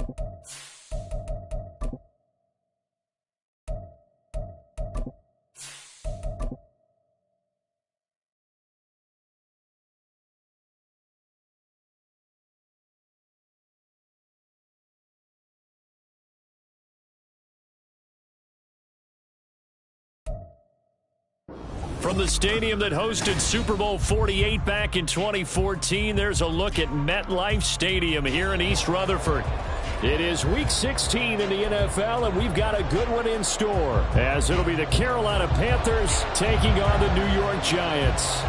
From the stadium that hosted Super Bowl 48 back in 2014, there's a look at MetLife Stadium here in East Rutherford. It is Week 16 in the NFL, and we've got a good one in store, as it'll be the Carolina Panthers taking on the New York Giants.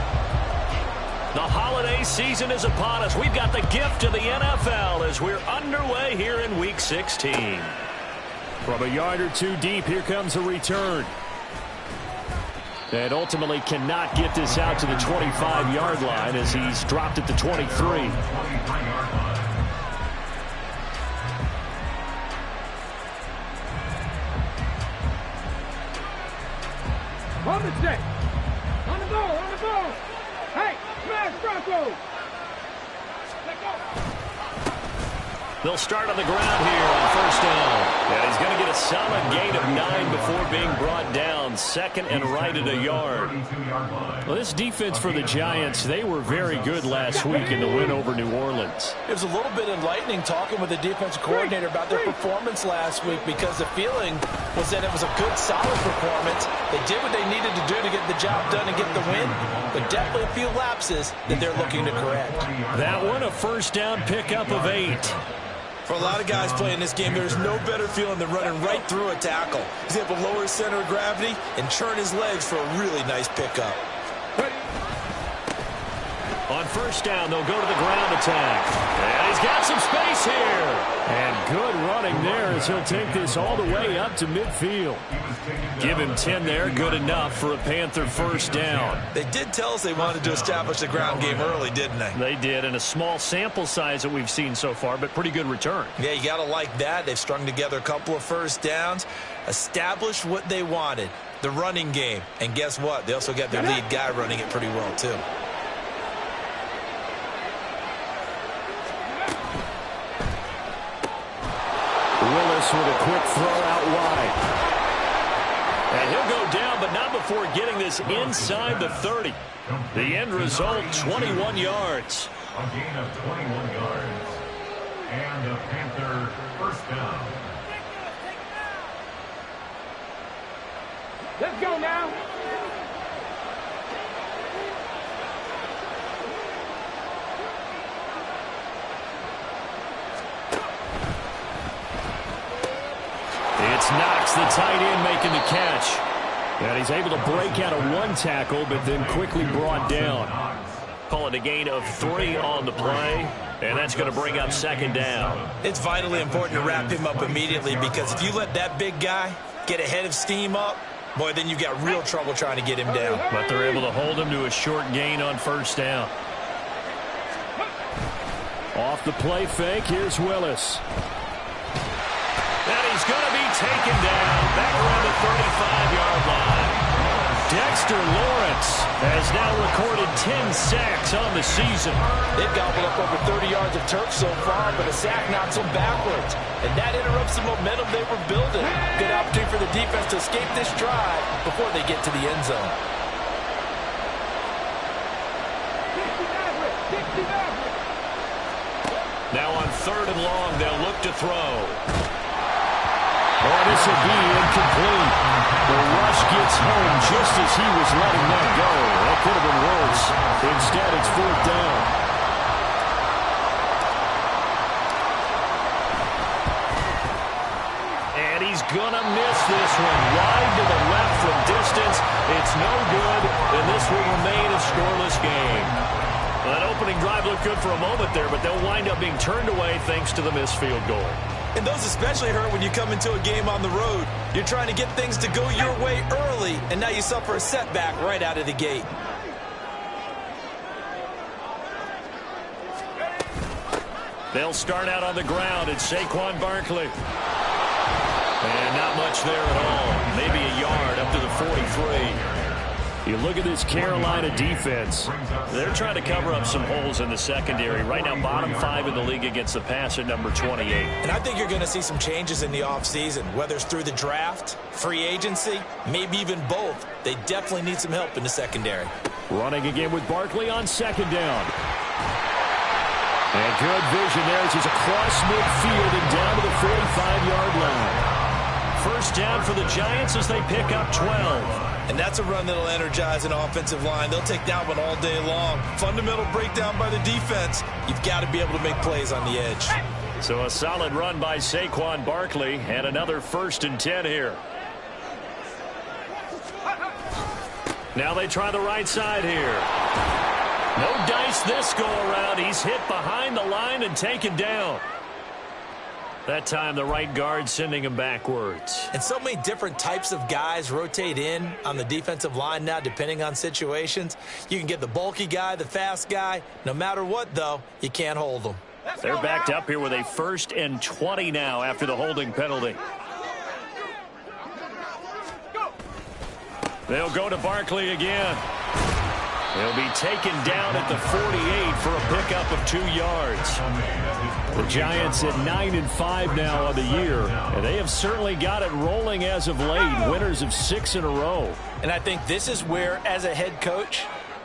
The holiday season is upon us. We've got the gift of the NFL as we're underway here in Week 16. From a yard or two deep, here comes a return. And ultimately cannot get this out to the 25-yard line as he's dropped at the 23. On the stick. On the ball, on the ball. Hey, smash Bronco. Let go. They'll start on the ground here on first down. And he's going to get a solid gain of 9 before being brought down. Second and right at a yard. Well, this defense for the Giants, they were very good last week in the win over New Orleans. It was a little bit enlightening talking with the defensive coordinator about their performance last week, because the feeling was that it was a good, solid performance. They did what they needed to do to get the job done and get the win, but definitely a few lapses that they're looking to correct. That one, a first down pickup of 8. For a lot of guys playing this game, there's no better feeling than running right through a tackle. He's able to lower his center of gravity and churn his legs for a really nice pickup. On first down, they'll go to the ground attack. And he's got some space here. And good running there as he'll take this all the way up to midfield. Give him 10 there, good enough for a Panther first down. They did tell us they wanted to establish the ground game early, didn't they? They did, and a small sample size that we've seen so far, but pretty good return. Yeah, you got to like that. They've strung together a couple of first downs, established what they wanted, the running game. And guess what? They also got their lead guy running it pretty well, too. Willis with a quick throw out wide. And he'll go down, but not before getting this inside the 30. The end result, 21 yards. A gain of 21 yards. And a Panther first down. Let's go now. It's Knox, the tight end, making the catch. And he's able to break out of one tackle, but then quickly brought down. Call it a gain of 3 on the play, and that's going to bring up second down. It's vitally important to wrap him up immediately, because if you let that big guy get ahead of steam up, boy, then you've got real trouble trying to get him down. But they're able to hold him to a short gain on first down. Off the play fake, here's Willis. And he's going to be taken down back around the 35-yard line. Dexter Lawrence has now recorded 10 sacks on the season. They've gobbled up over 30 yards of turf so far, but a sack knocks them backwards. And that interrupts the momentum they were building. Good opportunity for the defense to escape this drive before they get to the end zone. Now on third and long, they'll look to throw. Oh, this will be incomplete. The rush gets home just as he was letting that go. That could have been worse. Instead, it's fourth down. And he's going to miss this one. Wide to the left from distance. It's no good, and this will remain a scoreless game. Well, that opening drive looked good for a moment there, but they'll wind up being turned away thanks to the missed field goal. And those especially hurt when you come into a game on the road. You're trying to get things to go your way early, and now you suffer a setback right out of the gate. They'll start out on the ground. It's Saquon Barkley. And not much there at all. Maybe a yard up to the 43. You look at this Carolina defense. They're trying to cover up some holes in the secondary. Right now, bottom 5 in the league against the pass at number 28. And I think you're going to see some changes in the offseason, whether it's through the draft, free agency, maybe even both. They definitely need some help in the secondary. Running again with Barkley on second down. And good vision there as he's across midfield and down to the 45-yard line. First down for the Giants as they pick up 12. And that's a run that'll energize an offensive line. They'll take that one all day long. Fundamental breakdown by the defense. You've got to be able to make plays on the edge. So a solid run by Saquon Barkley and another 1st and 10 here. Now they try the right side here. No dice this go around. He's hit behind the line and taken down. That time the right guard sending him backwards. And so many different types of guys rotate in on the defensive line now depending on situations. You can get the bulky guy, the fast guy. No matter what, though, you can't hold them. They're backed up here with a 1st and 20 now after the holding penalty. They'll go to Barkley again. He'll be taken down at the 48 for a pickup of 2 yards. The Giants at 9-5 now on the year, and they have certainly got it rolling as of late. Winners of 6 in a row. And I think this is where, as a head coach,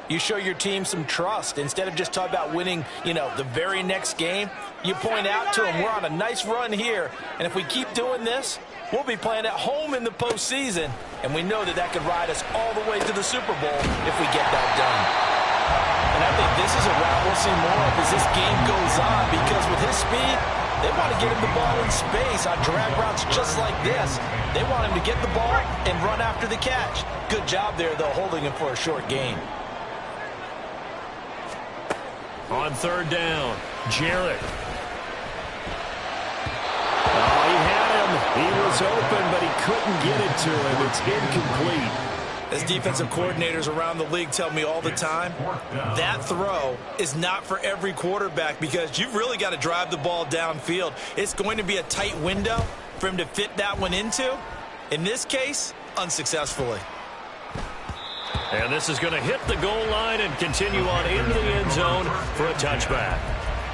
you show your team some trust. Instead of just talking about winning, the very next game, you point out to them, we're on a nice run here, and if we keep doing this, we'll be playing at home in the postseason, and we know that could ride us all the way to the Super Bowl if we get that done. And I think this is a route we'll see more of as this game goes on, because with his speed, they want to get him the ball in space on drag routes just like this. They want him to get the ball and run after the catch. Good job there, though, holding him for a short gain. On 3rd down, Jarrett. Oh, he had him. He was open, but he couldn't get it to him. It's incomplete. As defensive coordinators around the league tell me all the time, that throw is not for every quarterback because you've really got to drive the ball downfield. It's going to be a tight window for him to fit that one into. In this case, unsuccessfully. And this is going to hit the goal line and continue on into the end zone for a touchback.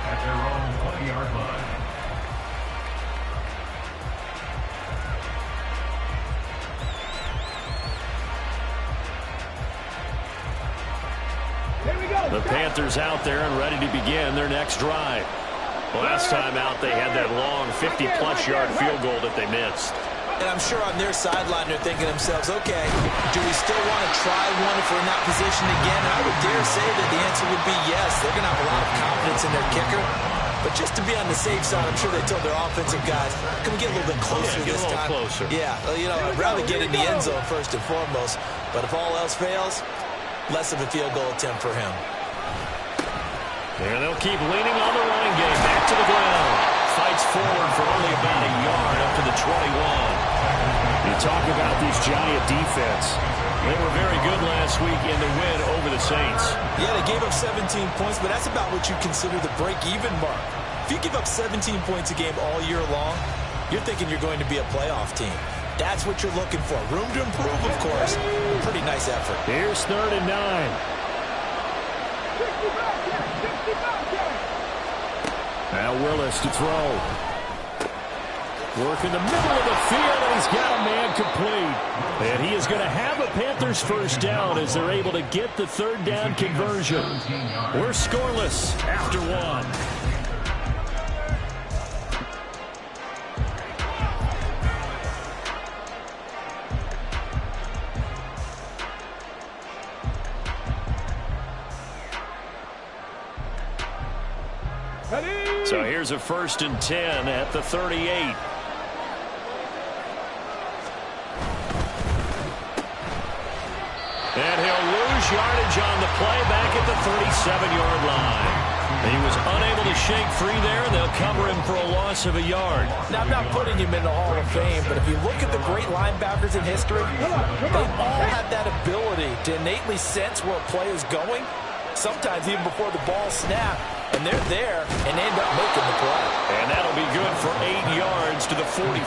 At their own 20-yard line. The Panthers out there and ready to begin their next drive. Last time out, they had that long 50-plus yard field goal that they missed. And I'm sure on their sideline they're thinking to themselves, okay, do we still want to try one if we're in that position again? And I would dare say that the answer would be yes. They're going to have a lot of confidence in their kicker. But just to be on the safe side, I'm sure they told their offensive guys, can we get a little bit closer this time? Closer. Yeah, I'd rather get in the end zone first and foremost. But if all else fails, less of a field goal attempt for him. And they'll keep leaning on the running game. Back to the ground. Fights forward for only about a yard up to the 21. You talk about this Giant defense. They were very good last week in the win over the Saints. Yeah, they gave up 17 points, but that's about what you consider the break-even mark. If you give up 17 points a game all year long, you're thinking you're going to be a playoff team. That's what you're looking for. Room to improve, of course. Pretty nice effort. Here's 3rd and 9. Now Willis to throw. Work in the middle of the field, and he's got a man complete. And he is going to have a Panthers first down as they're able to get the 3rd down conversion. We're scoreless after 1. So here's a 1st and 10 at the 38. And he'll lose yardage on the play back at the 37-yard line. He was unable to shake free there. They'll cover him for a loss of a yard. Now, I'm not putting him in the Hall of Fame, but if you look at the great linebackers in history, they all have that ability to innately sense where a play is going, sometimes even before the ball snaps. And they're there and end up making the play. And that'll be good for 8 yards to the 45.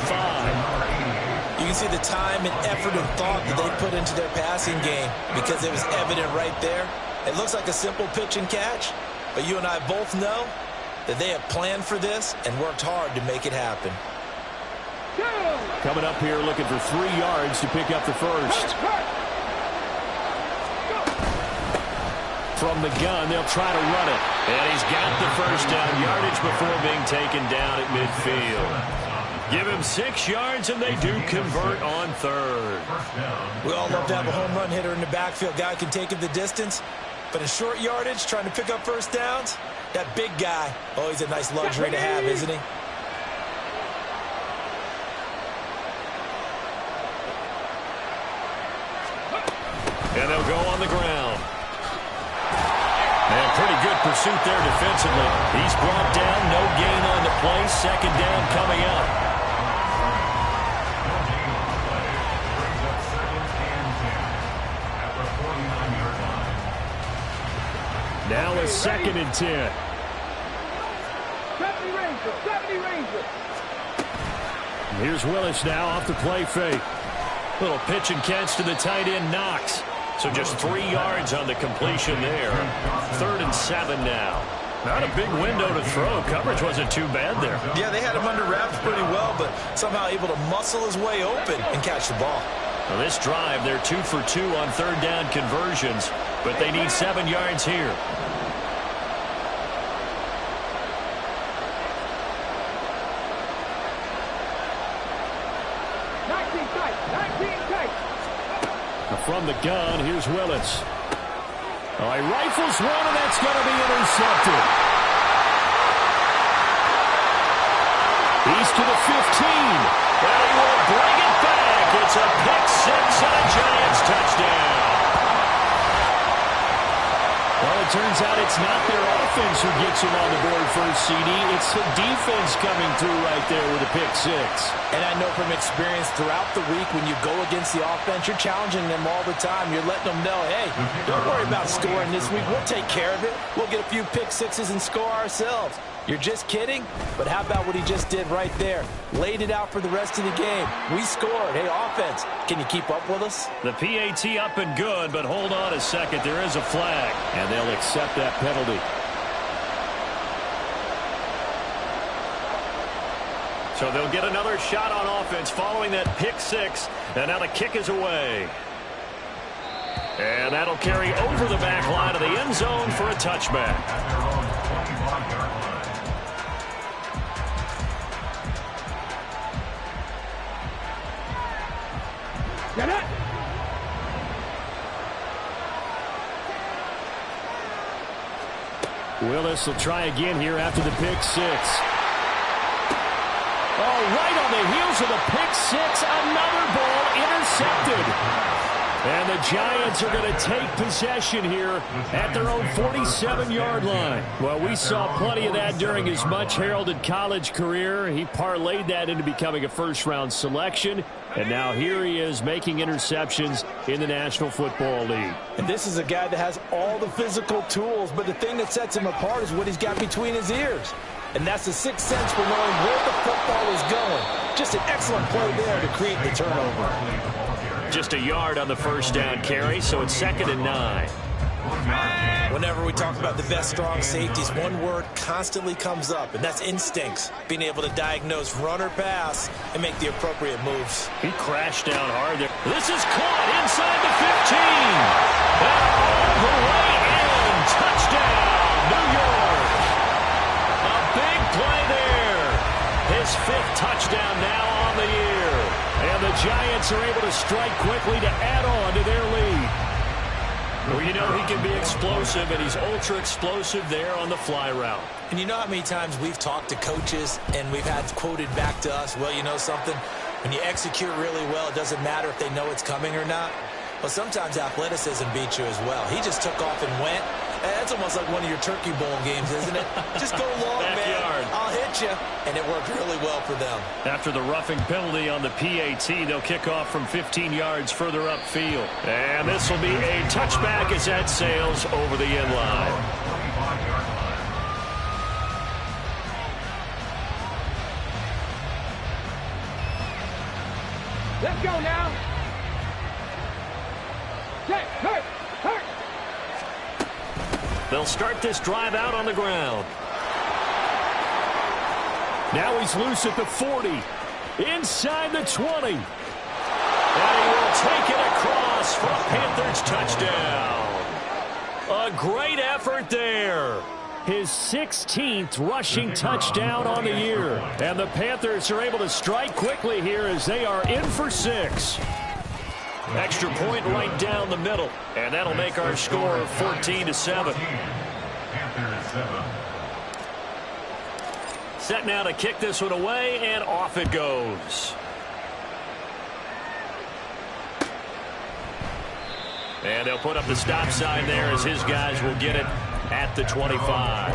You can see the time and effort and thought that they put into their passing game because it was evident right there. It looks like a simple pitch and catch, but you and I both know that they have planned for this and worked hard to make it happen. Coming up here looking for 3 yards to pick up the first. From the gun, they'll try to run it. And he's got the first down yardage before being taken down at midfield. Give him 6 yards, and they do convert on third. We all love to have a home run hitter in the backfield. Guy can take it the distance. But in short yardage, trying to pick up first downs, that big guy, oh, he's a nice luxury to have, isn't he? And they'll go on the ground. And pretty good pursuit there defensively. He's brought down, no gain on the play. Second down coming up. Now a 2nd and 10. 70 Rangers. Here's Willis now off the play fake. Little pitch and catch to the tight end, Knox. So just 3 yards on the completion there. 3rd and 7 now. Not a big window to throw. Coverage wasn't too bad there. Yeah, they had him under wraps pretty well, but somehow able to muscle his way open and catch the ball. Well, this drive, they're 2 for 2 on 3rd down conversions, but they need 7 yards here. From the gun, here's Willis. Oh, he rifles one, and that's going to be intercepted. He's to the 15. And he will bring it back. It's a pick 6 and a Giants touchdown. Well, it turns out it's not their offense who gets him on the board first, CD. It's the defense coming through right there with a pick 6. And I know from experience throughout the week when you go against the offense, you're challenging them all the time. You're letting them know, hey, don't worry about scoring this week. We'll take care of it. We'll get a few pick 6s and score ourselves. You're just kidding? But how about what he just did right there? Laid it out for the rest of the game. We scored. Hey, offense, can you keep up with us? The PAT up and good, but hold on a second. There is a flag, and they'll accept that penalty. So they'll get another shot on offense following that pick 6, and now the kick is away. And that'll carry over the back line of the end zone for a touchback. Get it! Willis will try again here after the pick 6. Oh, right on the heels of the pick 6, another ball intercepted. And the Giants are going to take possession here at their own 47-yard line. Well, we saw plenty of that during his much-heralded college career. He parlayed that into becoming a first-round selection. And now here he is making interceptions in the National Football League. And this is a guy that has all the physical tools, but the thing that sets him apart is what he's got between his ears. And that's the sixth sense for knowing where the football is going. Just an excellent play there to create the turnover. Just a yard on the first down carry, so it's 2nd and 9. Whenever we talk about the best strong safeties, one word constantly comes up, and that's instincts. Being able to diagnose run or pass and make the appropriate moves. He crashed down hard there. This is caught inside the 15. And all the way in. Touchdown, New York. A big play there. His 5th touchdown now on the year. And the Giants are able to strike quickly to add on to their lead. Well, you know he can be explosive, and he's ultra-explosive there on the fly route. And you know how many times we've talked to coaches and we've had quoted back to us, well, you know something? When you execute really well, it doesn't matter if they know it's coming or not. Well, sometimes athleticism beats you as well. He just took off and went. That's almost like one of your Turkey Bowl games, isn't it? Just go long, man. I'll hit you. And it worked really well for them. After the roughing penalty on the PAT, they'll kick off from 15 yards further upfield. And this will be a touchback as that sails over the end line. Let's go now. Check, hurt. They'll start this drive out on the ground. Now he's loose at the 40. Inside the 20. And he will take it across for a Panthers touchdown. A great effort there. His 16th rushing touchdown on the year. And the Panthers are able to strike quickly here as they are in for 6. Extra point right down the middle. And that'll make our score 14-7. Panthers 7. Set now to kick this one away, and off it goes. And they'll put up the stop sign there as his guys will get it at the 25.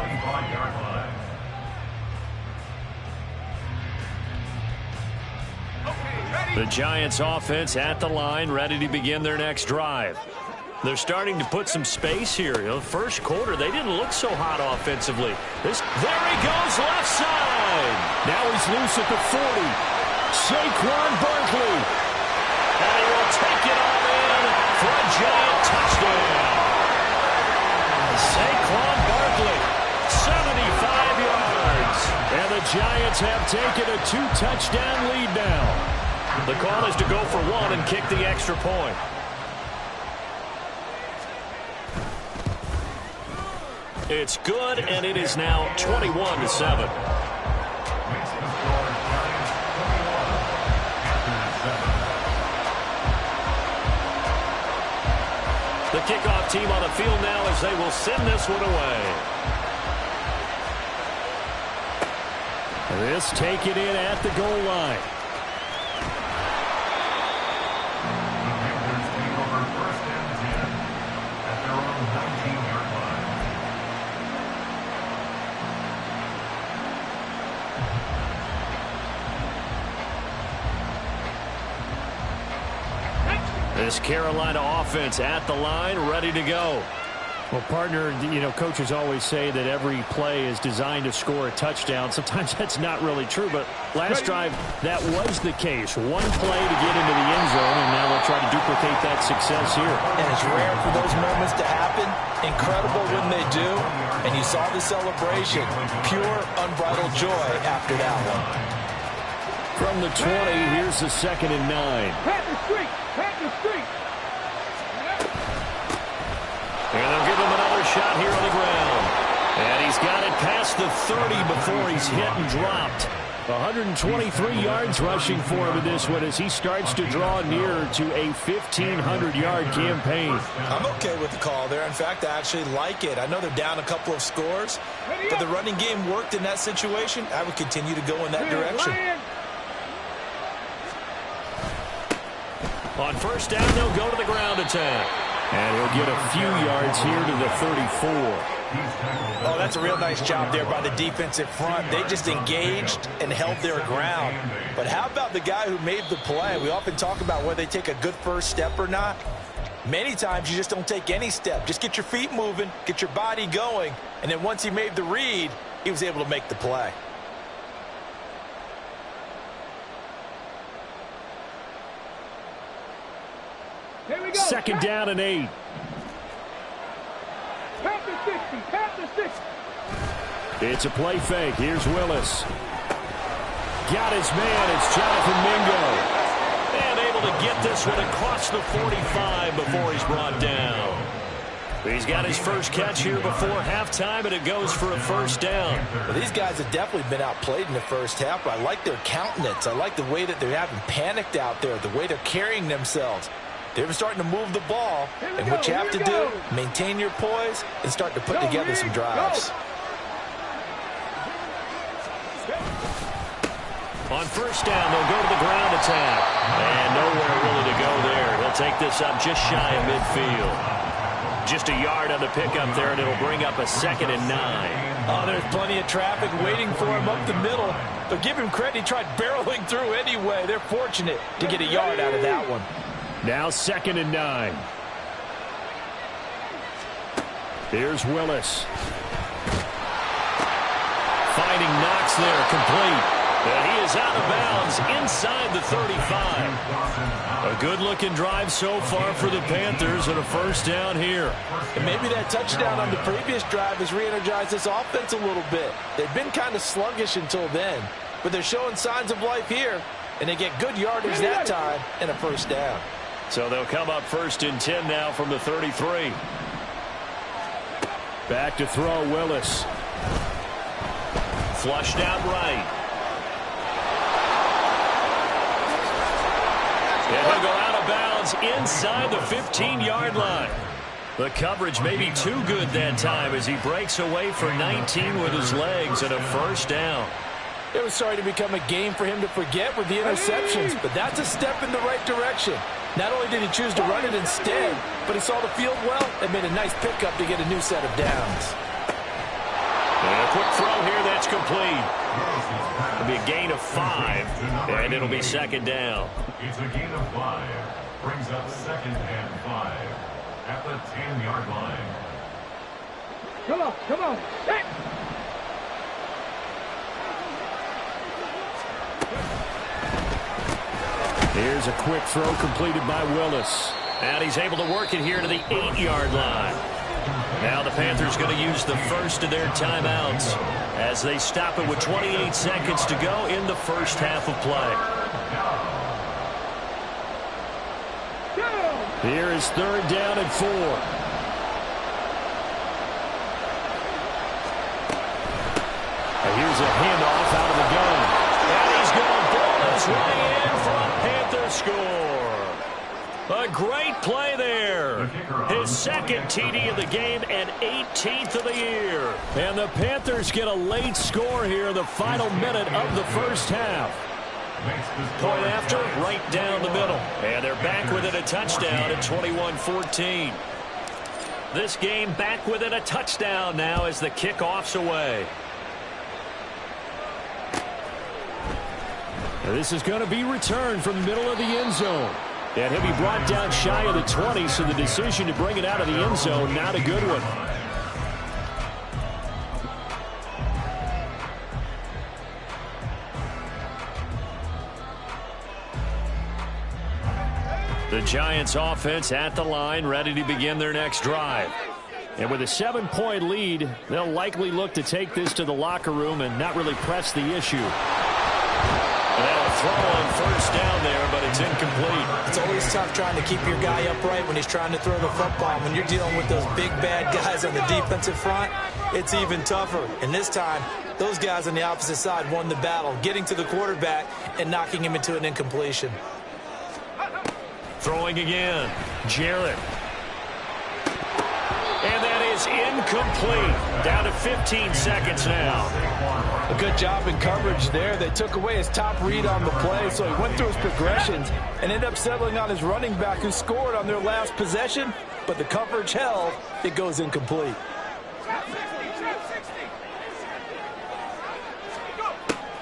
The Giants offense at the line, ready to begin their next drive. They're starting to put some space here. First quarter, they didn't look so hot offensively. There he goes, left side. Now he's loose at the 40. Saquon Barkley. And he will take it all in for a Giant touchdown. Saquon Barkley, 75 yards. And the Giants have taken a 2-touchdown lead now. The call is to go for 1 and kick the extra point. It's good, and it is now 21-7. The kickoff team on the field now as they will send this one away. This taken in at the goal line. This Carolina offense at the line, ready to go. Well, partner, coaches always say that every play is designed to score a touchdown. Sometimes that's not really true, but last drive, that was the case. One play to get into the end zone, and now they'll try to duplicate that success here. And it's rare for those moments to happen. Incredible when they do. And you saw the celebration. Pure, unbridled joy after that one. From the 20, here's the 2nd and 9. Pat the street. And they'll give him another shot here on the ground. And he's got it past the 30 before he's hit and dropped. 123 yards rushing for him in this one as he starts to draw nearer to a 1,500-yard campaign. I'm okay with the call there. In fact, I actually like it. I know they're down a couple of scores, but the running game worked in that situation. I would continue to go in that direction. On first down, they'll go to the ground attack. And he'll get a few yards here to the 34. Oh, that's a real nice job there by the defensive front. They just engaged and held their ground. But how about the guy who made the play? We often talk about whether they take a good first step or not. Many times you just don't take any step. Just get your feet moving, get your body going, and then once he made the read, he was able to make the play. Second down and 8. Pat the 60. It's a play fake. Here's Willis. Got his man. It's Jonathan Mingo. And able to get this one across the 45 before he's brought down. He's got his first catch here before halftime, and it goes for a first down. Well, these guys have definitely been outplayed in the first half, but I like their countenance. I like the way that they haven't panicked out there, the way they're carrying themselves. They're starting to move the ball, and what you have to do, maintain your poise and start to put together some drives. On first down, they'll go to the ground attack. And nowhere really to go there. He'll take this up just shy of midfield. Just a yard on the pickup there, and it'll bring up a 2nd and 9. Oh, there's plenty of traffic waiting for him up the middle. But give him credit, he tried barreling through anyway. They're fortunate to get a yard out of that one. Now 2nd and 9. Here's Willis. Finding Knox there, complete. And he is out of bounds inside the 35. good-looking drive so far for the Panthers, and a first down here. And maybe that touchdown on the previous drive has re-energized this offense a little bit. They've been kind of sluggish until then, but they're showing signs of life here, and they get good yardage that time and a first down. So they'll come up 1st and 10 now from the 33. Back to throw, Willis. Flushed out right. And he'll go out of bounds inside the 15-yard line. The coverage may be too good that time as he breaks away for 19 with his legs and a first down. It was starting to become a game for him to forget with the interceptions, but that's a step in the right direction. Not only did he choose to run it instead, but he saw the field well and made a nice pickup to get a new set of downs. And a quick throw here that's complete. It'll be a gain of 5, and it'll be 2nd down. It's a gain of 5. Brings up 2nd and 5 at the 10-yard line. Come on, come on. Hey! Here's a quick throw completed by Willis. And he's able to work it here to the 8-yard line. Now the Panthers going to use the first of their timeouts as they stop it with 28 seconds to go in the first half of play. Here is 3rd down and 4. And here's a handoff out of the gun. And he's going to ball this way in for a Panther score. A great play there. His 2nd TD of the game and 18th of the year. And the Panthers get a late score here in the final minute of the first half. Point after, right down the middle. And they're back with it, a touchdown at 21-14. This game back with it, a touchdown now as the kickoff's away. And this is going to be returned from the middle of the end zone. And he'll be brought down shy of the 20, so the decision to bring it out of the end zone, not a good one. The Giants offense at the line, ready to begin their next drive. And with a 7-point lead, they'll likely look to take this to the locker room and not really press the issue. They'll throw on first down there, but it's incomplete. It's always tough trying to keep your guy upright when he's trying to throw the football. When you're dealing with those big, bad guys on the defensive front, it's even tougher. And this time, those guys on the opposite side won the battle, getting to the quarterback and knocking him into an incompletion. Throwing again. Jarrett. And that is incomplete. Down to 15 seconds now. A good job in coverage there. They took away his top read on the play, so he went through his progressions and ended up settling on his running back who scored on their last possession, but the coverage held. It goes incomplete.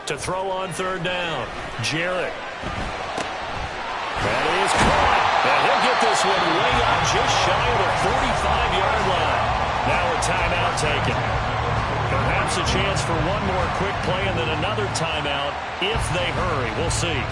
To throw on 3rd down. Jarrett. That is caught. And he'll get this one way out just shy of the 45-yard line. Now a timeout taken. Perhaps a chance for one more quick play and then another timeout if they hurry. We'll see.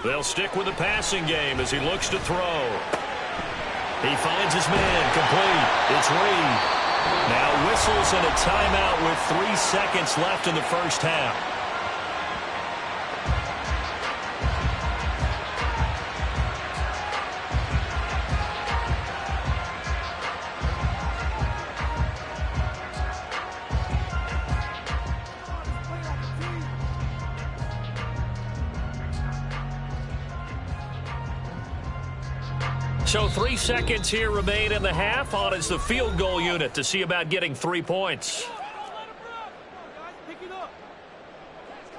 They'll stick with the passing game as he looks to throw. He finds his man, complete. It's Reed. Now whistles and a timeout with 3 seconds left in the first half. So 3 seconds here remain in the half. On is the field goal unit to see about getting 3 points.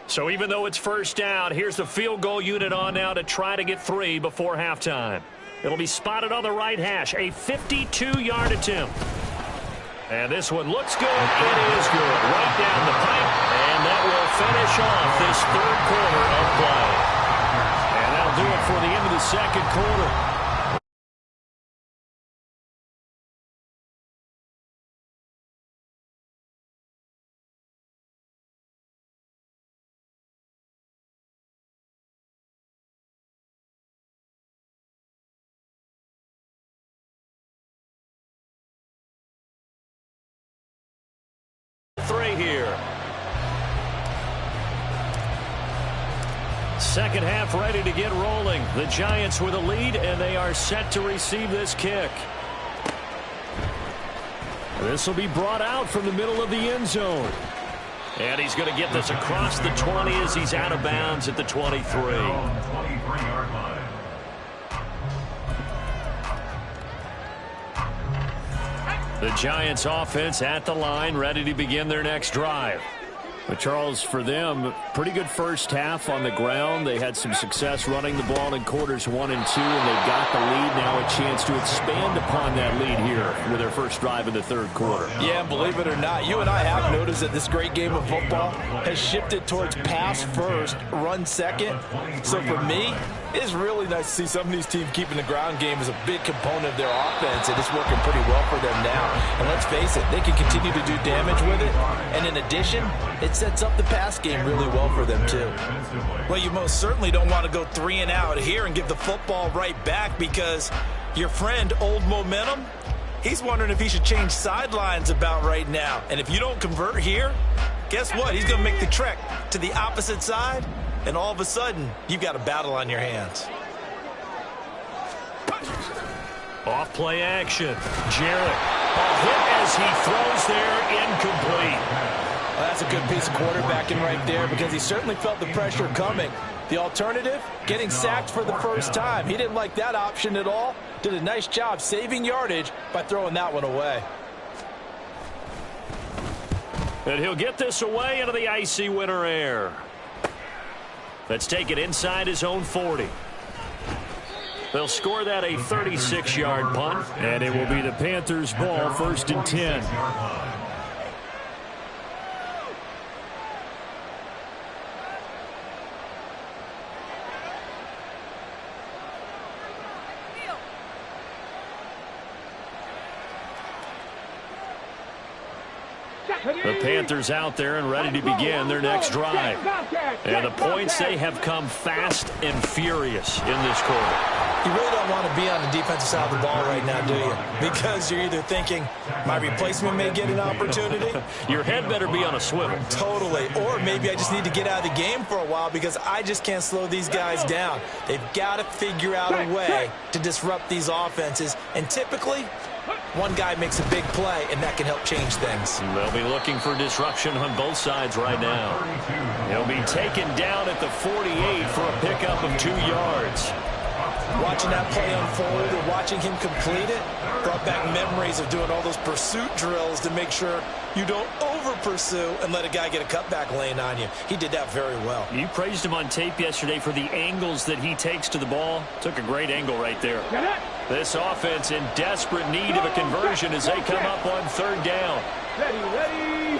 So even though it's first down, here's the field goal unit on now to try to get 3 before halftime. It'll be spotted on the right hash. A 52-yard attempt. And this one looks good. It is good. Right down the pipe. And that will finish off this third quarter of play. And that'll do it for the end of the second quarter. Here. Second half ready to get rolling. The Giants with a lead, and they are set to receive this kick. This will be brought out from the middle of the end zone. And he's going to get this across the 20 as he's out of bounds at the 23. 23-yard line. The Giants offense at the line, ready to begin their next drive. But Charles, for them, pretty good first half on the ground. They had some success running the ball in quarters 1 and 2, and they've got the lead. Now a chance to expand upon that lead here with their first drive in the third quarter. Yeah, and believe it or not, you and I have noticed that this great game of football has shifted towards pass first, run second. So for me, it's really nice to see some of these teams keeping the ground game as a big component of their offense, and it's working pretty well for them now. And let's face it, they can continue to do damage with it. And in addition, it sets up the pass game really well for them too. Well, you most certainly don't want to go 3 and out here and give the football right back, because your friend, Old Momentum, he's wondering if he should change sidelines about right now. And if you don't convert here, guess what? He's going to make the trek to the opposite side, and all of a sudden, you've got a battle on your hands. Off play action. Jarrett. A hit as he throws there, incomplete. Well, that's a good piece of quarterbacking right there, because he certainly felt the pressure coming. The alternative, getting sacked for the first time. He didn't like that option at all. Did a nice job saving yardage by throwing that one away. And he'll get this away into the icy winter air. Let's take it inside his own 40. They'll score that a 36-yard punt, and it will be the Panthers' ball, 1st and 10. The Panthers out there and ready to begin their next drive. And the points, they have come fast and furious in this quarter. You really don't want to be on the defensive side of the ball right now, do you? Because you're either thinking, my replacement may get an opportunity. Your head better be on a swivel. Totally. Or maybe I just need to get out of the game for a while, because I just can't slow these guys down. They've got to figure out a way to disrupt these offenses. And typically, one guy makes a big play, and that can help change things. They'll be looking for disruption on both sides right now. He'll be taken down at the 48 for a pickup of 2 yards. Watching that play unfold and watching him complete it brought back memories of doing all those pursuit drills to make sure you don't over-pursue and let a guy get a cutback lane on you. He did that very well. You praised him on tape yesterday for the angles that he takes to the ball. Took a great angle right there. This offense in desperate need of a conversion as they come up on 3rd down. Ready.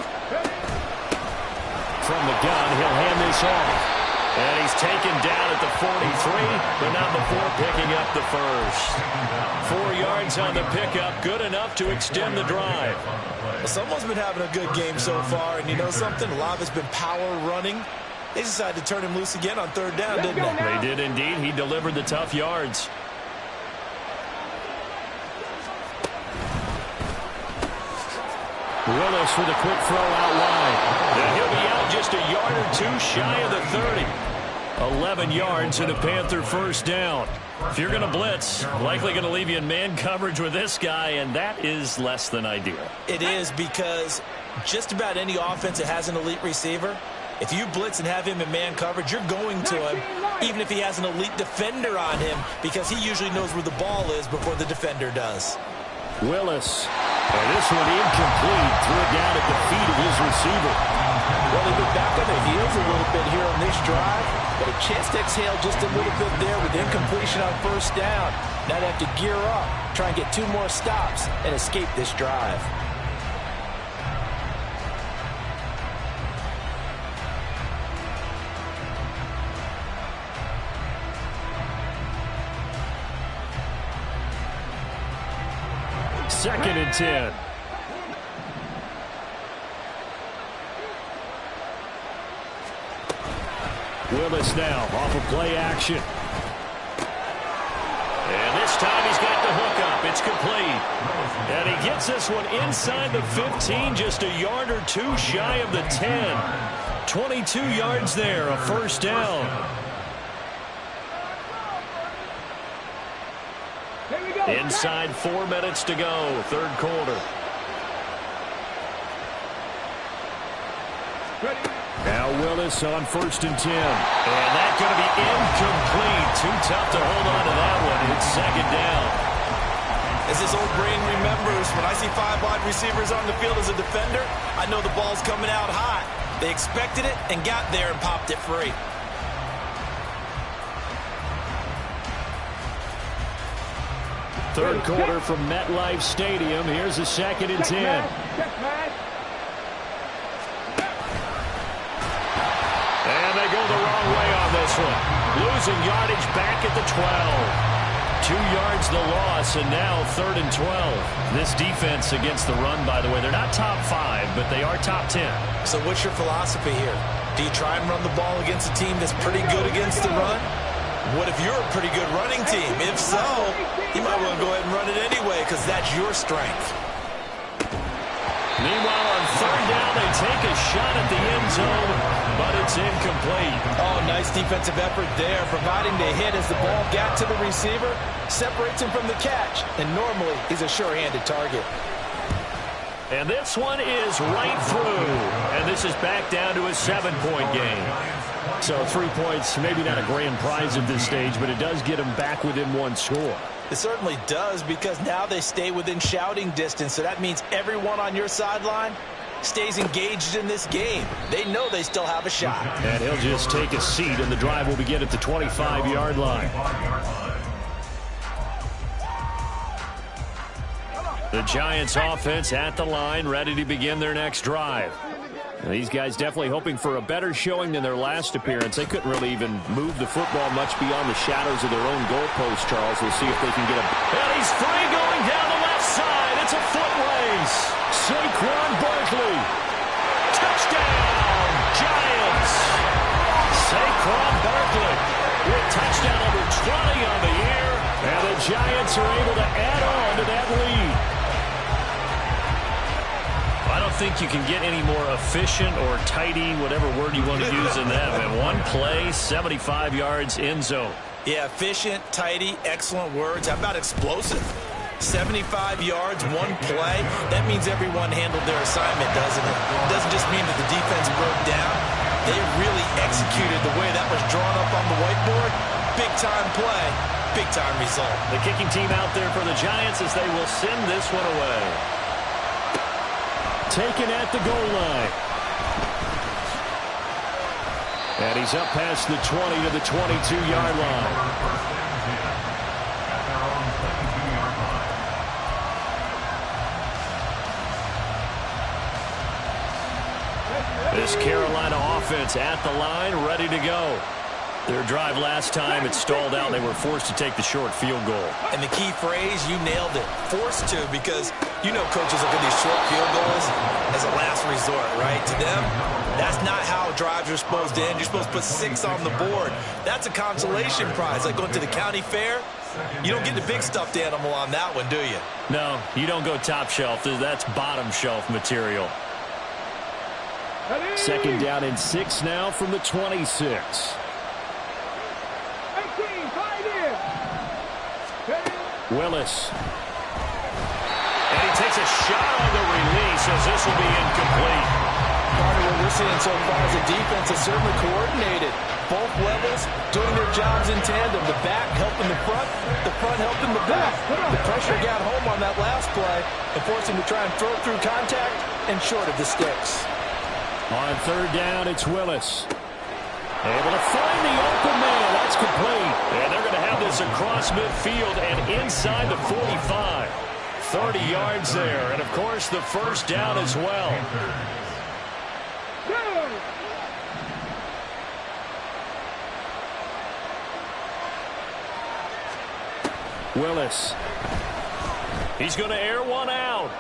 From the gun, he'll hand this off. And he's taken down at the 43, but not before picking up the first. 4 yards on the pickup, good enough to extend the drive. Well, someone's been having a good game so far, and you know something? A lot has been power running. They decided to turn him loose again on 3rd down, didn't they? They did indeed. He delivered the tough yards. Willis with a quick throw out wide. And he'll be out just a yard or 2 shy of the 30. 11 yards and a Panther 1st down. If you're going to blitz, likely going to leave you in man coverage with this guy, and that is less than ideal. It is, because just about any offense that has an elite receiver, if you blitz and have him in man coverage, you're going to him, even if he has an elite defender on him, because he usually knows where the ball is before the defender does. Willis. And this one incomplete. Threw it down at the feet of his receiver. Well, they've been back on their heels a little bit here on this drive, but a chance to exhale just a little bit there with incompletion on 1st down. Now they have to gear up, try and get 2 more stops, and escape this drive. 2nd and 10. Willis now off of play action. And this time he's got the hook up. It's complete. And he gets this one inside the 15, just a yard or two shy of the 10. 22 yards there, a first down. Inside 4 minutes to go, third quarter. Now Willis on 1st and 10. And that's going to be incomplete. Too tough to hold on to that one. It's 2nd down. As his old brain remembers, when I see 5 wide receivers on the field as a defender, I know the ball's coming out high. They expected it and got there and popped it free. Third quarter from MetLife Stadium. Here's a 2nd and 10. And they go the wrong way on this one. Losing yardage back at the 12. 2 yards the loss, and now 3rd and 12. This defense against the run, by the way, they're not top 5, but they are top 10. So what's your philosophy here? Do you try and run the ball against a team that's pretty good against the run? What if you're a pretty good running team? If so, you might want to go ahead and run it anyway because that's your strength. Meanwhile, on 3rd down, they take a shot at the end zone, but it's incomplete. Oh, nice defensive effort there, providing the hit as the ball got to the receiver, separates him from the catch, and normally he's a sure-handed target. And this one is right through, and this is back down to a 7-point game. So 3 points, maybe not a grand prize at this stage, but it does get them back within 1 score. It certainly does, because now they stay within shouting distance, so that means everyone on your sideline stays engaged in this game. They know they still have a shot. And he'll just take a seat, and the drive will begin at the 25-yard line. The Giants offense at the line, ready to begin their next drive. And these guys definitely hoping for a better showing than their last appearance. They couldn't really even move the football much beyond the shadows of their own goalpost, Charles. We'll see if they can get him. And he's free going down the left side. It's a foot race. Saquon Barkley. Touchdown, Giants. Saquon Barkley with touchdown number 20 on the year. And the Giants are able to add on to that lead. I don't think you can get any more efficient or tidy, whatever word you want to use in that. And one play, 75 yards, end zone. Yeah, efficient, tidy, excellent words. How about explosive? 75 yards, one play. That means everyone handled their assignment, doesn't it? It doesn't just mean that the defense broke down. They really executed the way that was drawn up on the whiteboard. Big-time play, big-time result. The kicking team out there for the Giants as they will send this one away. Taken at the goal line. And he's up past the 20 to the 22-yard line. This Carolina offense at the line, ready to go. Their drive last time, it stalled out. They were forced to take the short field goal. And the key phrase, you nailed it. Forced to, because you know coaches look at these short field goals as a last resort, right? To them, that's not how drives are supposed to end. You're supposed to put 6 on the board. That's a consolation prize. Like going to the county fair, you don't get the big stuffed animal on that one, do you? No, you don't go top shelf. That's bottom shelf material. 2nd down and 6 now from the 26. Willis. And he takes a shot on the release as this will be incomplete. Part of what we're seeing so far is the defense is certainly coordinated. Both levels doing their jobs in tandem. The back helping the front helping the back. The pressure got home on that last play and forced him to try and throw through contact and short of the sticks. On 3rd down, it's Willis. Able to find the open man. That's complete. And they're going to have this across midfield and inside the 45. 30 yards there. And, of course, the first down as well. Willis. He's going to air one out.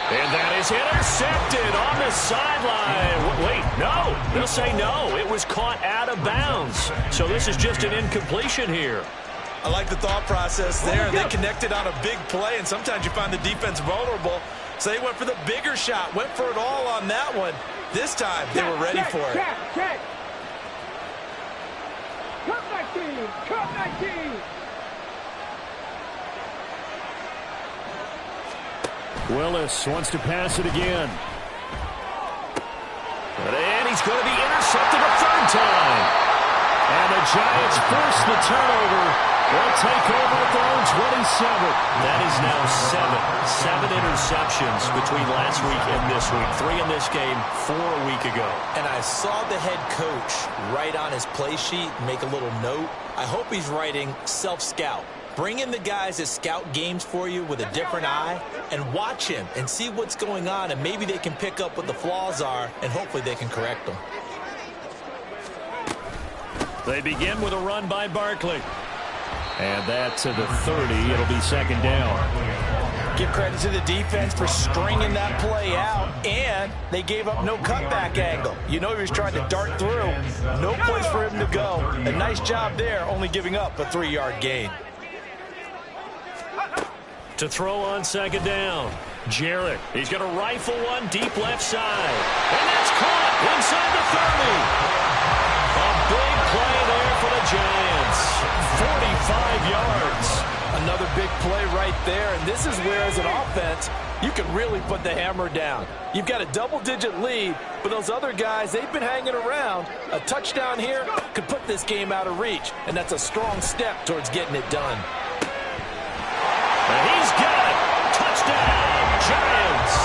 And that is intercepted on the sideline. Wait, no. They'll say no. It was caught out of bounds. So this is just an incompletion here. I like the thought process there. They connected on a big play, and sometimes you find the defense vulnerable. So they went for the bigger shot, went for it all on that one. This time, they were ready for it. Check. Cut 19. Willis wants to pass it again. And he's going to be intercepted a third time. And the Giants force the turnover. They'll take over at their own 27. That is now 7 interceptions between last week and this week. 3 in this game, 4 a week ago. And I saw the head coach write on his play sheet, make a little note. I hope he's writing self-scout. Bring in the guys that scout games for you with a different eye and watch him and see what's going on, and maybe they can pick up what the flaws are, and hopefully they can correct them. They begin with a run by Barkley. And that to the 30. It'll be second down. Give credit to the defense for stringing that play out, and they gave up no cutback angle. You know he was trying to dart through. No place for him to go. A nice job there, only giving up a 3-yard gain. To throw on second down. Jarrett. He's going to rifle one deep left side. And that's caught inside the 30. A big play there for the Giants. 45 yards. Another big play right there, and this is where, as an offense, you can really put the hammer down. You've got a double-digit lead, but those other guys, they've been hanging around. A touchdown here could put this game out of reach, and that's a strong step towards getting it done. And he's got it. Touchdown, Giants.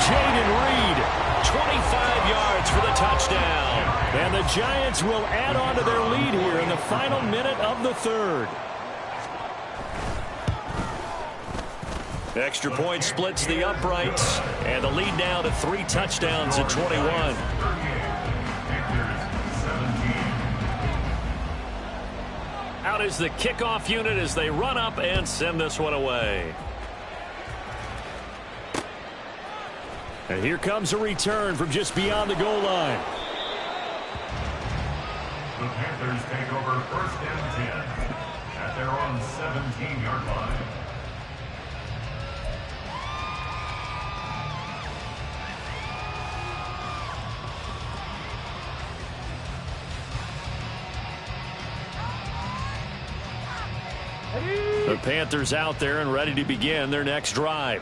Jaden Reed, 25 yards for the touchdown. And the Giants will add on to their lead here in the final minute of the third. Extra point splits the uprights, and the lead now to 3 touchdowns at 21. Out is the kickoff unit as they run up and send this one away. And here comes a return from just beyond the goal line. The Panthers take over 1st and 10 at their own 17-yard line. The Panthers out there and ready to begin their next drive.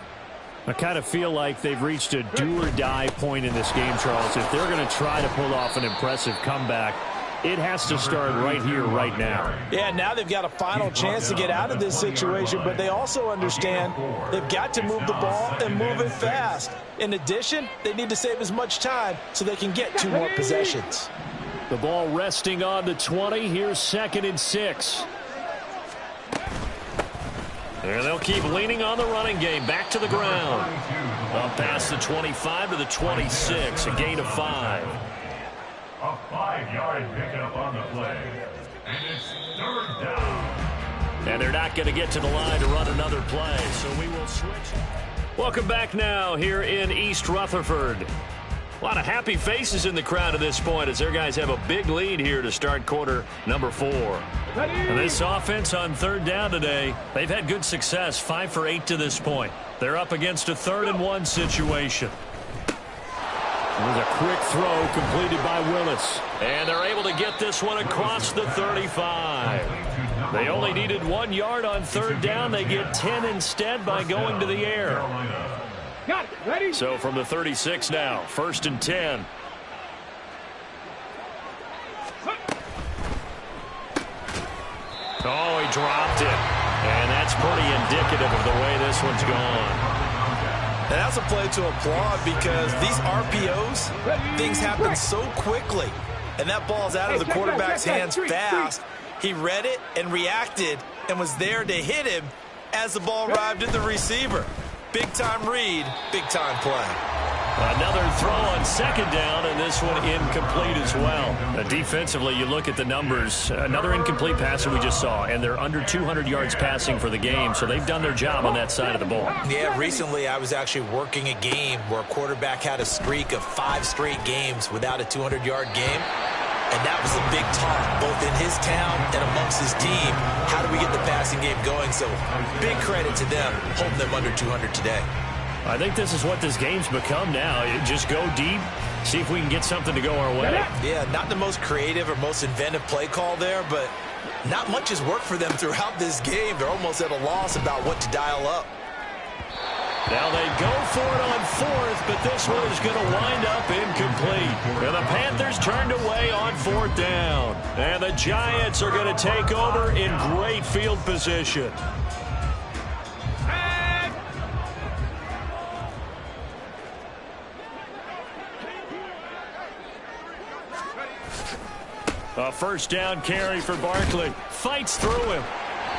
I kind of feel like they've reached a do-or-die point in this game, Charles. If they're going to try to pull off an impressive comeback, it has to start right here, right now. Yeah, now they've got a final chance to get out of this situation, but they also understand they've got to move the ball and move it fast. In addition, they need to save as much time so they can get 2 more possessions. The ball resting on the 20. Here's 2nd and 6. And they'll keep leaning on the running game. Back to the ground. Up past the 25 to the 26. A gain of 5. A 5-yard pickup on the play. And it's 3rd down. And they're not going to get to the line to run another play. So we will switch. Welcome back now here in East Rutherford. A lot of happy faces in the crowd at this point as their guys have a big lead here to start quarter number 4. And this offense on 3rd down today, they've had good success, 5 for 8 to this point. They're up against a 3rd and 1 situation. There's a quick throw completed by Willis. And they're able to get this one across the 35. They only needed 1 yard on 3rd down. They get 10 instead by going to the air. Got it. Ready? So from the 36 now, 1st and 10. Oh, he dropped it. And that's pretty indicative of the way this one's gone. And that's a play to applaud because these RPOs, things happen so quickly. And that ball's out of the quarterback's hands fast. He read it and reacted and was there to hit him as the ball arrived at the receiver. Big-time read, big-time play. Another throw on second down, and this one incomplete as well. Defensively, you look at the numbers. Another incomplete pass that we just saw, and they're under 200 yards passing for the game, so they've done their job on that side of the ball. Yeah, recently I was actually working a game where a quarterback had a streak of 5 straight games without a 200-yard game. And that was a big talk, both in his town and amongst his team. How do we get the passing game going? So big credit to them, holding them under 200 today. I think this is what this game's become now. Just go deep, see if we can get something to go our way. Yeah, not the most creative or most inventive play call there, but not much has worked for them throughout this game. They're almost at a loss about what to dial up. Now they go for it on fourth, but this one is going to wind up incomplete. And the Panthers turned away on fourth down. And the Giants are going to take over in great field position. A first down carry for Barkley. Fights through him.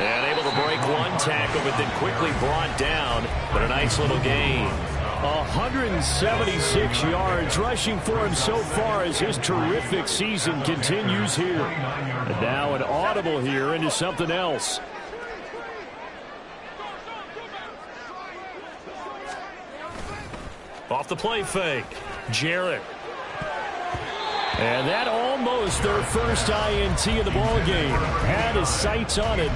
And able to break one tackle, but then quickly brought down. But a nice little gain. 176 yards rushing for him so far as his terrific season continues here. And now an audible here into something else. Off the play fake. Jarrett. And that almost their first INT of the ball game. Had his sights on it,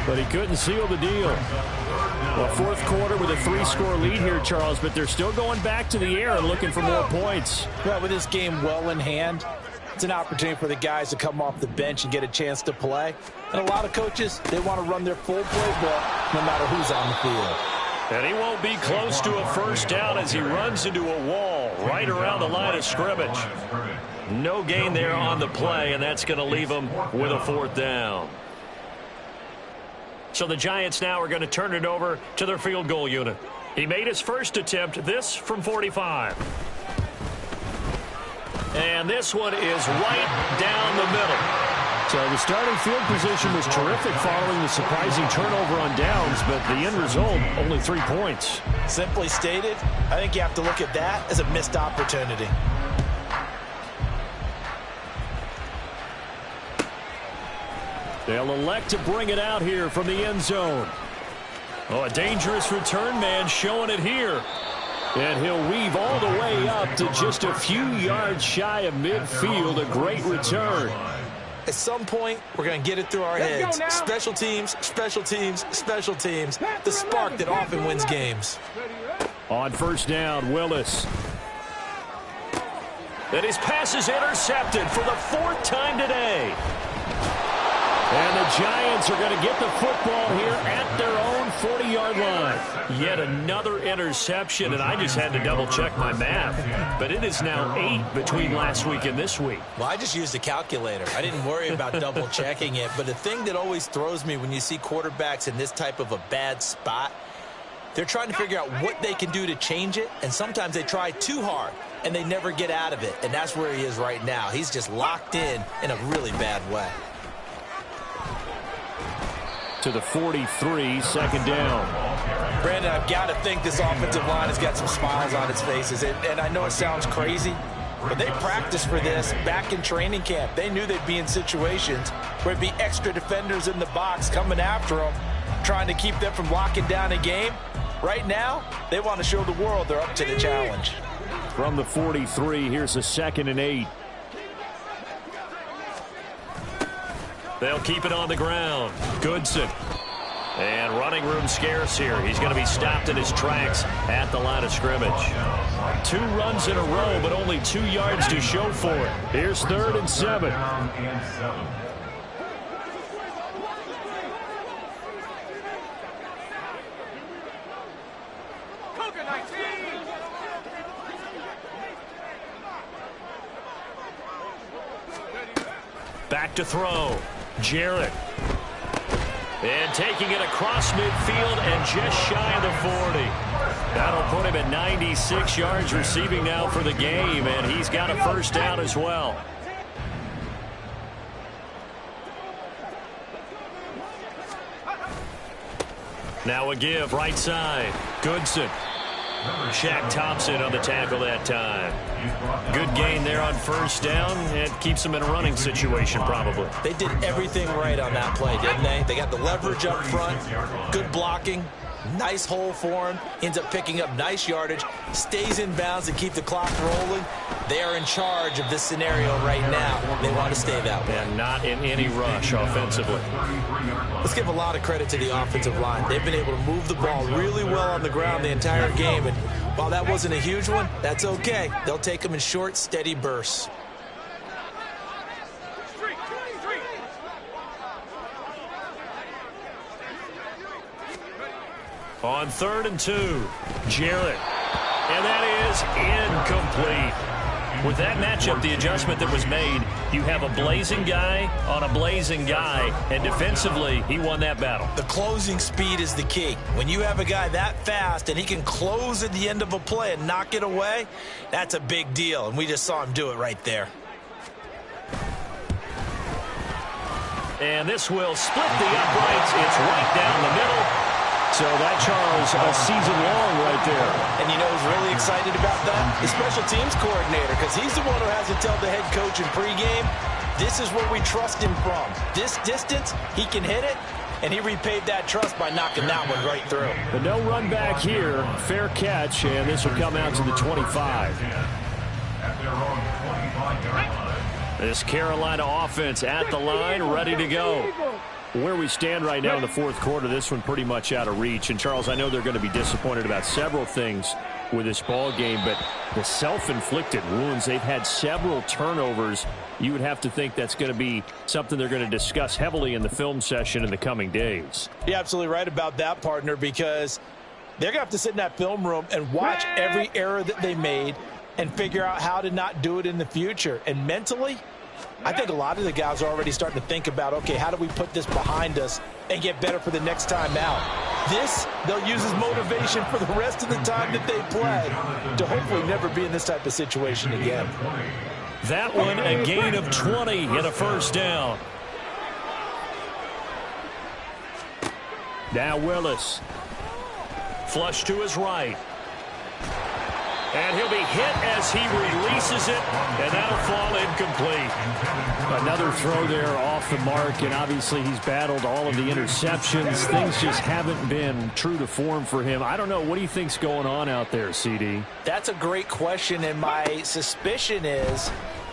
but he couldn't seal the deal. Well, fourth quarter with a 3-score lead here, Charles, but they're still going back to the air and looking for more points. Well, with this game well in hand, it's an opportunity for the guys to come off the bench and get a chance to play. And a lot of coaches, they want to run their full playbook no matter who's on the field. And he won't be close to a first down as he runs into a wall right around the line of scrimmage. No gain there on the play, and that's going to leave him with a fourth down. So the Giants now are going to turn it over to their field goal unit. He made his first attempt, this from 45. And this one is right down the middle. So the starting field position was terrific following the surprising turnover on downs, but the end result, only 3 points. Simply stated, I think you have to look at that as a missed opportunity. They'll elect to bring it out here from the end zone. Oh, a dangerous return man showing it here. And he'll weave all the way up to just a few yards shy of midfield. A great return. At some point, we're going to get it through our heads. Special teams, special teams, special teams. The spark that often wins games. On first down, Willis. And his pass is intercepted for the 4th time today. And the Giants are going to get the football here at their own 40-yard line. Yet another interception, and I just had to double-check my math. But it is now 8 between last week and this week. Well, I just used a calculator. I didn't worry about double-checking it. But the thing that always throws me when you see quarterbacks in this type of a bad spot, they're trying to figure out what they can do to change it, and sometimes they try too hard, and they never get out of it. And that's where he is right now. He's just locked in a really bad way. To the 43, second down. Brandon, I've got to think this offensive line has got some smiles on its faces. And I know it sounds crazy, but they practiced for this back in training camp. They knew they'd be in situations where there'd be extra defenders in the box coming after them, trying to keep them from locking down a game. Right now, they want to show the world they're up to the challenge. From the 43, here's a 2nd and 8. They'll keep it on the ground. Goodson. And running room scarce here. He's going to be stopped in his tracks at the line of scrimmage. 2 runs in a row, but only 2 yards to show for it. Here's 3rd and 7. Back to throw. Jarrett. And taking it across midfield and just shy of the 40. That'll put him at 96 yards receiving now for the game, and he's got a first down as well. Now a give right side. Goodson. Shaq Thompson on the tackle that time. Good gain there on first down. It keeps them in a running situation probably. They did everything right on that play, didn't they? They got the leverage up front, good blocking, nice hole for him, ends up picking up nice yardage, stays in bounds to keep the clock rolling. They are in charge of this scenario right now. They want to stay that way. And not in any rush offensively. Let's give a lot of credit to the offensive line. They've been able to move the ball really well on the ground the entire game. And while that wasn't a huge one, that's okay. They'll take them in short, steady bursts. On 3rd and 2, Jarrett. And that is incomplete. With that matchup, the adjustment that was made, you have a blazing guy on a blazing guy, and defensively, he won that battle. The closing speed is the key. When you have a guy that fast and he can close at the end of a play and knock it away, that's a big deal, and we just saw him do it right there. And this will split the uprights. It's right down the middle. So that, Charles, a season long right there. And you know who's really excited about that? The special teams coordinator, because he's the one who has to tell the head coach in pregame, this is where we trust him from. This distance, he can hit it, and he repaid that trust by knocking that one right through. But no run back here. Fair catch, and this will come out to the 25. This Carolina offense at the line, ready to go. Where we stand right now in the fourth quarter, this one pretty much out of reach. And, Charles, I know they're going to be disappointed about several things with this ball game, but the self-inflicted wounds, they've had several turnovers. You would have to think that's going to be something they're going to discuss heavily in the film session in the coming days. You're absolutely right about that, partner, because they're going to have to sit in that film room and watch every error that they made and figure out how to not do it in the future. And mentally, I think a lot of the guys are already starting to think about, okay, how do we put this behind us and get better for the next time out? This, they'll use as motivation for the rest of the time that they play to hopefully never be in this type of situation again. That one, a gain of 20 and a first down. Now Willis. Flush to his right. And he'll be hit as he releases it, and that'll fall incomplete. Another throw there off the mark, and obviously he's battled all of the interceptions. Things just haven't been true to form for him. I don't know. What do you think's going on out there, CD? That's a great question, and my suspicion is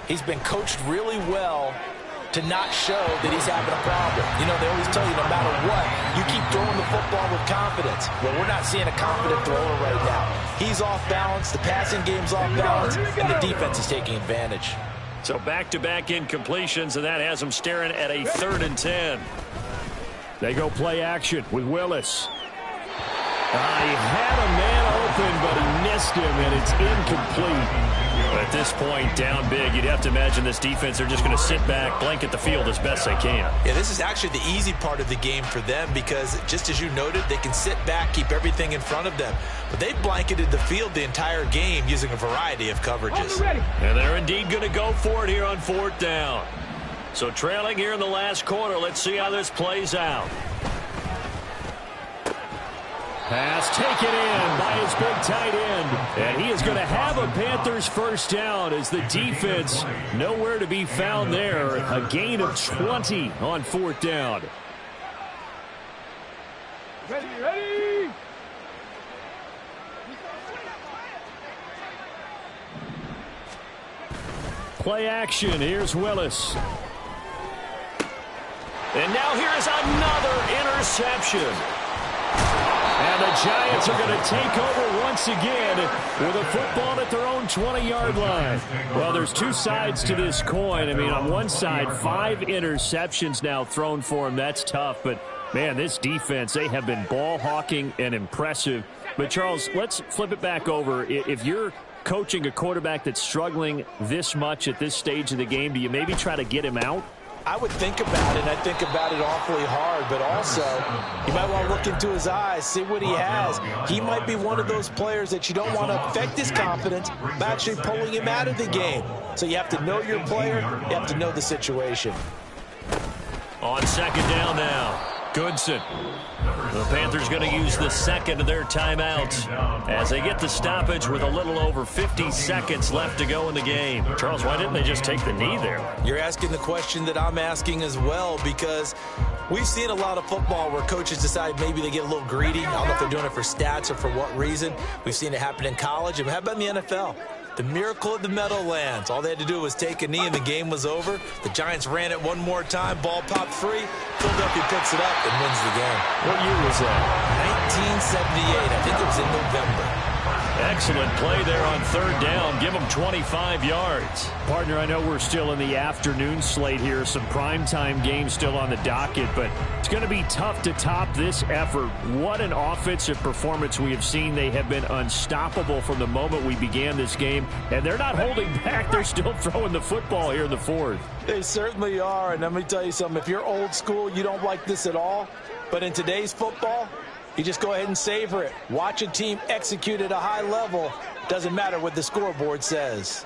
he's been coached really well to not show that he's having a problem. You know, they always tell you no matter what, you keep throwing the football with confidence. Well, we're not seeing a confident thrower right now. He's off balance, the passing game's off balance, and the defense is taking advantage. So back-to-back incompletions, and that has him staring at a 3rd and 10. They go play action with Willis. He had a man open, but he missed him, and it's incomplete. At this point, down big, you'd have to imagine this defense, they're just going to sit back, blanket the field as best they can. Yeah, this is actually the easy part of the game for them because, just as you noted, they can sit back, keep everything in front of them. But they've blanketed the field the entire game using a variety of coverages. And they're indeed going to go for it here on 4th down. So trailing here in the last quarter, let's see how this plays out. Pass taken in by his big tight end. And he is going to have a Panthers first down as the defense nowhere to be found there. A gain of 20 on 4th down. Ready. Play action. Here's Willis. And now here's another interception. And the Giants are going to take over once again with a football at their own 20-yard line. Well, there's two sides to this coin. I mean, on one side, 5 interceptions now thrown for him. That's tough. But, man, this defense, they have been ball hawking and impressive. But, Charles, let's flip it back over. If you're coaching a quarterback that's struggling this much at this stage of the game, do you maybe try to get him out? I would think about it, and I think about it awfully hard, but also you might want to look into his eyes, see what he has. He might be one of those players that you don't want to affect his confidence by actually pulling him out of the game. So you have to know your player, you have to know the situation. On 2nd down now, Goodson. The Panthers going to use the second of their timeouts as they get the stoppage with a little over 50 seconds left to go in the game. Charles, why didn't they just take the knee there? You're asking the question that I'm asking as well, because we've seen a lot of football where coaches decide maybe they get a little greedy. I don't know if they're doing it for stats or for what reason. We've seen it happen in college, and how about in the NFL? The miracle of the Meadowlands. All they had to do was take a knee and the game was over. The Giants ran it one more time. Ball popped free. Philadelphia picks it up and wins the game. What year was that? 1978. I think it was in November. Excellent play there on third down. Give them 25 yards. Partner, I know we're still in the afternoon slate here. Some primetime games still on the docket, but it's going to be tough to top this effort. What an offensive performance we have seen. They have been unstoppable from the moment we began this game, and they're not holding back. They're still throwing the football here in the fourth. They certainly are, and let me tell you something. If you're old school, you don't like this at all, but in today's football, you just go ahead and savor it. Watch a team execute at a high level. Doesn't matter what the scoreboard says.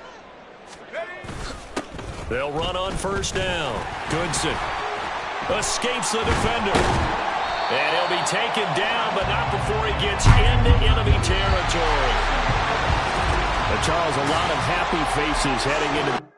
They'll run on first down. Goodson escapes the defender. And he'll be taken down, but not before he gets into enemy territory. But Charles, a lot of happy faces heading into